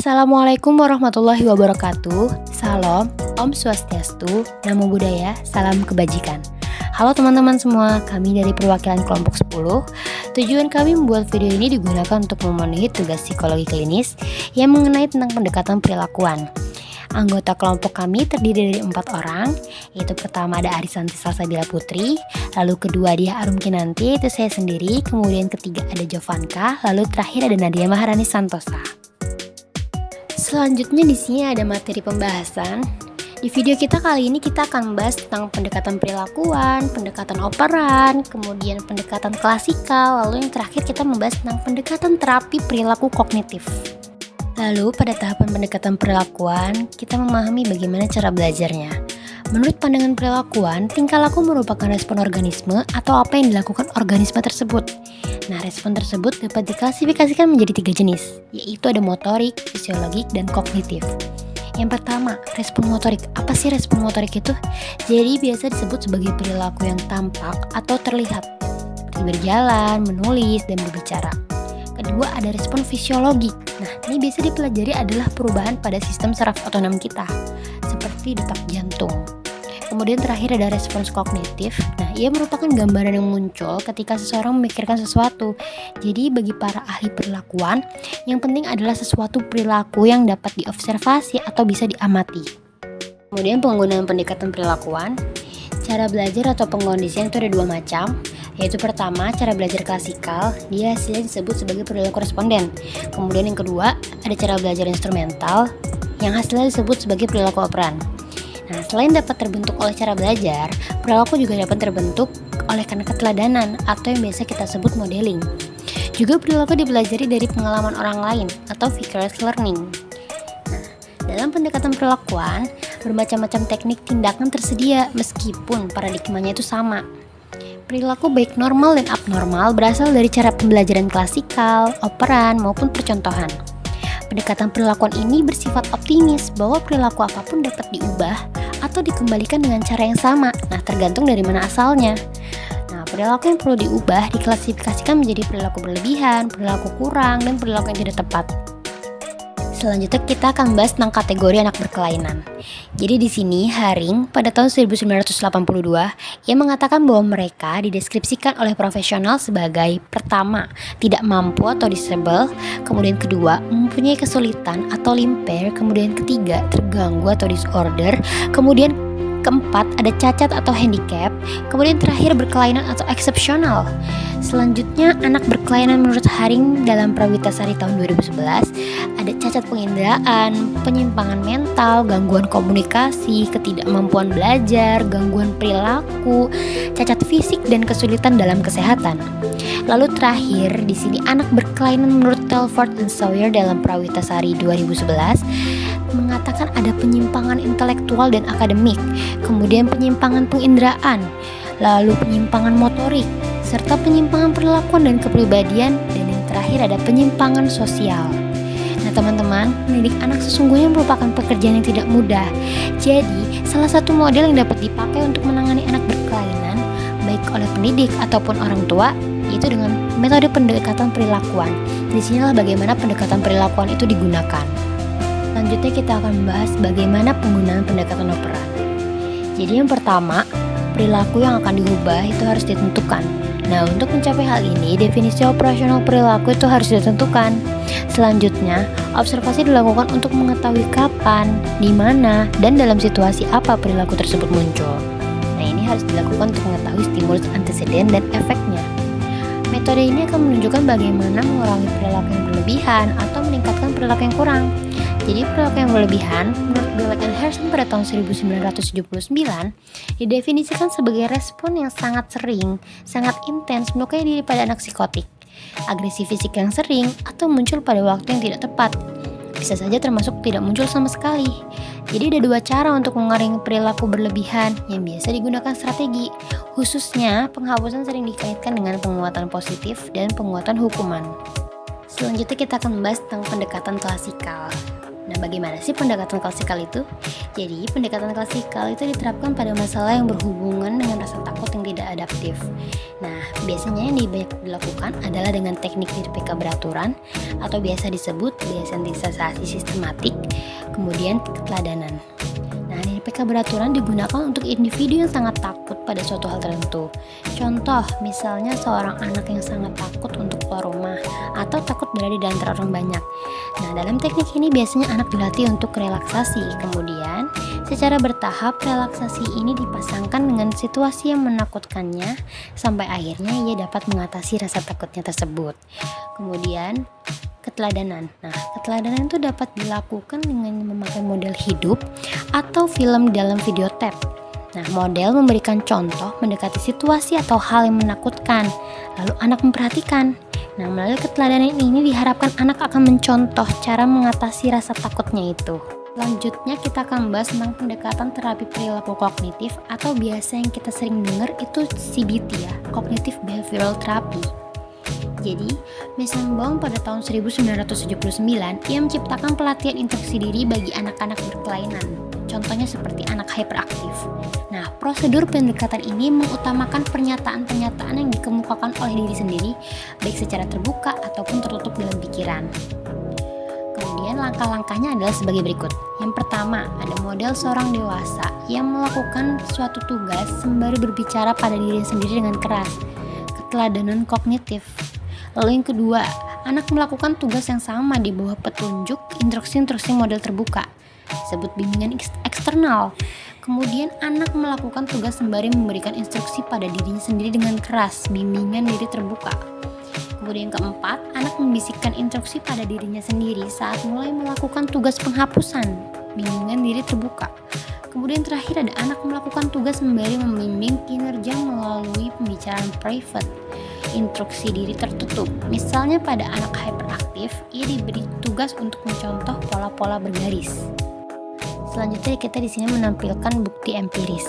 Assalamualaikum warahmatullahi wabarakatuh. Salam, Om Swastiastu, Namo Buddhaya, Salam Kebajikan. Halo teman-teman semua, kami dari perwakilan kelompok 10. Tujuan kami membuat video ini digunakan untuk memenuhi tugas psikologi klinis yang mengenai tentang pendekatan perilakuan. Anggota kelompok kami terdiri dari 4 orang, yaitu pertama ada Arisanti Salsabila Putri, lalu kedua dia Arum Kinanti, itu saya sendiri, kemudian ketiga ada Jovanka, lalu terakhir ada Nadia Maharani Santosa. Selanjutnya di sini ada materi pembahasan. Di video kita kali ini kita akan membahas tentang pendekatan perilakuan, pendekatan operan, kemudian pendekatan klasikal, lalu yang terakhir kita membahas tentang pendekatan terapi perilaku kognitif. Lalu pada tahapan pendekatan perilakuan, kita memahami bagaimana cara belajarnya. Menurut pandangan perilakuan, tingkah laku merupakan respon organisme atau apa yang dilakukan organisme tersebut. Nah, respon tersebut dapat diklasifikasikan menjadi 3 jenis, yaitu ada motorik, fisiologik, dan kognitif. Yang pertama, respon motorik. Apa sih respon motorik itu? Jadi biasa disebut sebagai perilaku yang tampak atau terlihat, seperti berjalan, menulis, dan berbicara. Kedua, ada respon fisiologik. Nah, ini biasa dipelajari adalah perubahan pada sistem saraf otonom kita, seperti detak jantung. Kemudian terakhir ada respons kognitif. Nah, ia merupakan gambaran yang muncul ketika seseorang memikirkan sesuatu. Jadi bagi para ahli perilakuan, yang penting adalah sesuatu perilaku yang dapat diobservasi atau bisa diamati. Kemudian penggunaan pendekatan perilakuan. Cara belajar atau pengkondisian itu ada 2 macam, yaitu pertama cara belajar klasikal, dia hasilnya disebut sebagai perilaku responden. Kemudian yang kedua ada cara belajar instrumental, yang hasilnya disebut sebagai perilaku operan. Nah, selain dapat terbentuk oleh cara belajar, perilaku juga dapat terbentuk oleh karena keteladanan atau yang biasa kita sebut modeling. Juga perilaku dipelajari dari pengalaman orang lain atau vicarious learning. Nah, dalam pendekatan perilakuan, bermacam-macam teknik tindakan tersedia meskipun paradigmanya itu sama. Perilaku baik normal dan abnormal berasal dari cara pembelajaran klasikal, operan, maupun percontohan. Pendekatan perilakuan ini bersifat optimis bahwa perilaku apapun dapat diubah atau dikembalikan dengan cara yang sama. Nah, tergantung dari mana asalnya. Nah, perilaku yang perlu diubah diklasifikasikan menjadi perilaku berlebihan, perilaku kurang, dan perilaku yang tidak tepat. Selanjutnya kita akan membahas tentang kategori anak berkelainan. Jadi di sini Haring pada tahun 1982 ia mengatakan bahwa mereka dideskripsikan oleh profesional sebagai pertama, tidak mampu atau disable, kemudian kedua, mempunyai kesulitan atau impair, kemudian ketiga, terganggu atau disorder, kemudian keempat, ada cacat atau handicap, kemudian terakhir berkelainan atau eksepsional. Selanjutnya, anak berkelainan menurut Haring dalam Prawitasari tahun 2011 ada cacat penginderaan, penyimpangan mental, gangguan komunikasi, ketidakmampuan belajar, gangguan perilaku, cacat fisik, dan kesulitan dalam kesehatan. Lalu terakhir, di sini anak berkelainan menurut Telford dan Sawyer dalam Prawitasari 2011 mengatakan ada penyimpangan intelektual dan akademik, kemudian penyimpangan penginderaan, lalu penyimpangan motorik, serta penyimpangan perlakuan dan kepribadian, dan yang terakhir ada penyimpangan sosial. Nah teman-teman, mendidik anak sesungguhnya merupakan pekerjaan yang tidak mudah. Jadi, salah satu model yang dapat dipakai untuk menangani anak berkelainan, baik oleh pendidik ataupun orang tua, yaitu dengan metode pendekatan perilakuan. Disinilah bagaimana pendekatan perilakuan itu digunakan. Selanjutnya kita akan membahas bagaimana penggunaan pendekatan operan. Jadi yang pertama, perilaku yang akan diubah itu harus ditentukan. Nah, untuk mencapai hal ini, definisi operasional perilaku itu harus ditentukan. Selanjutnya, observasi dilakukan untuk mengetahui kapan, di mana, dan dalam situasi apa perilaku tersebut muncul. Nah, ini harus dilakukan untuk mengetahui stimulus anteseden dan efeknya. Metode ini akan menunjukkan bagaimana mengurangi perilaku yang berlebihan atau meningkatkan perilaku yang kurang. Jadi perilaku yang berlebihan, menurut Dweck and Harrison pada tahun 1979, didefinisikan sebagai respon yang sangat sering, sangat intens melukai diri pada anak psikotik, agresi fisik yang sering, atau muncul pada waktu yang tidak tepat. Bisa saja termasuk tidak muncul sama sekali. Jadi ada 2 cara untuk mengurangi perilaku berlebihan yang biasa digunakan strategi. Khususnya, penghapusan sering dikaitkan dengan penguatan positif dan penguatan hukuman. Selanjutnya kita akan membahas tentang pendekatan klasikal. Nah, bagaimana sih pendekatan klasikal itu? Jadi, pendekatan klasikal itu diterapkan pada masalah yang berhubungan dengan rasa takut yang tidak adaptif. Nah, biasanya yang banyak dilakukan adalah dengan teknik DPK beraturan atau biasa disebut desensitisasi sistematik, kemudian keteladanan. Nah, DPK beraturan digunakan untuk individu yang sangat takut pada suatu hal tertentu. Contoh, misalnya seorang anak yang sangat takut untuk keluar rumah atau takut berada di antara orang banyak. Nah, dalam teknik ini biasanya anak dilatih untuk relaksasi. Kemudian, secara bertahap relaksasi ini dipasangkan dengan situasi yang menakutkannya sampai akhirnya ia dapat mengatasi rasa takutnya tersebut. Kemudian, keteladanan. Nah, keteladanan itu dapat dilakukan dengan memakai model hidup atau film dalam video tape. Nah, model memberikan contoh mendekati situasi atau hal yang menakutkan, lalu anak memperhatikan. Nah, melalui keteladanan ini diharapkan anak akan mencontoh cara mengatasi rasa takutnya itu. Selanjutnya kita akan membahas tentang pendekatan terapi perilaku kognitif atau biasa yang kita sering dengar itu CBT ya, Cognitive Behavioral Therapy. Jadi, Weizenbaum pada tahun 1979, ia menciptakan pelatihan introspeksi diri bagi anak-anak berkelainan. Contohnya seperti anak hyperaktif. Nah, prosedur pendekatan ini mengutamakan pernyataan-pernyataan yang dikemukakan oleh diri sendiri, baik secara terbuka ataupun tertutup dalam pikiran. Kemudian langkah-langkahnya adalah sebagai berikut. Yang pertama, ada model seorang dewasa yang melakukan suatu tugas sembari berbicara pada diri sendiri dengan keras. Keteladanan kognitif. Lalu yang kedua, anak melakukan tugas yang sama di bawah petunjuk instruksi-instruksi model terbuka, disebut bimbingan eksternal. Kemudian anak melakukan tugas sembari memberikan instruksi pada dirinya sendiri dengan keras, bimbingan diri terbuka. Kemudian yang keempat, anak membisikkan instruksi pada dirinya sendiri saat mulai melakukan tugas penghapusan, bimbingan diri terbuka. Kemudian terakhir ada anak melakukan tugas sembari membimbing kinerja melalui pembicaraan private, instruksi diri tertutup. Misalnya pada anak hyperaktif, ia diberi tugas untuk mencontoh pola-pola bergaris. Selanjutnya kita di sini menampilkan bukti empiris.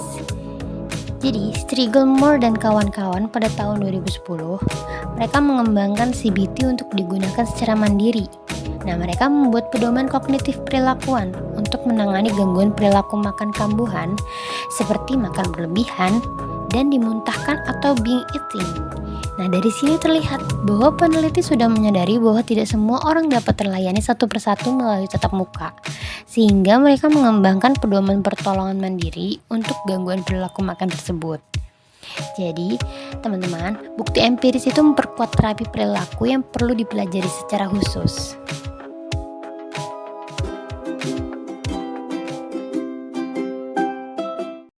Jadi, Strigelmore dan kawan-kawan pada tahun 2010, mereka mengembangkan CBT untuk digunakan secara mandiri. Nah, mereka membuat pedoman kognitif perilakuan untuk menangani gangguan perilaku makan kambuhan seperti makan berlebihan dan dimuntahkan atau binge eating. Nah, dari sini terlihat bahwa peneliti sudah menyadari bahwa tidak semua orang dapat terlayani satu persatu melalui tatap muka, sehingga mereka mengembangkan pedoman pertolongan mandiri untuk gangguan perilaku makan tersebut. Jadi, teman-teman, bukti empiris itu memperkuat terapi perilaku yang perlu dipelajari secara khusus.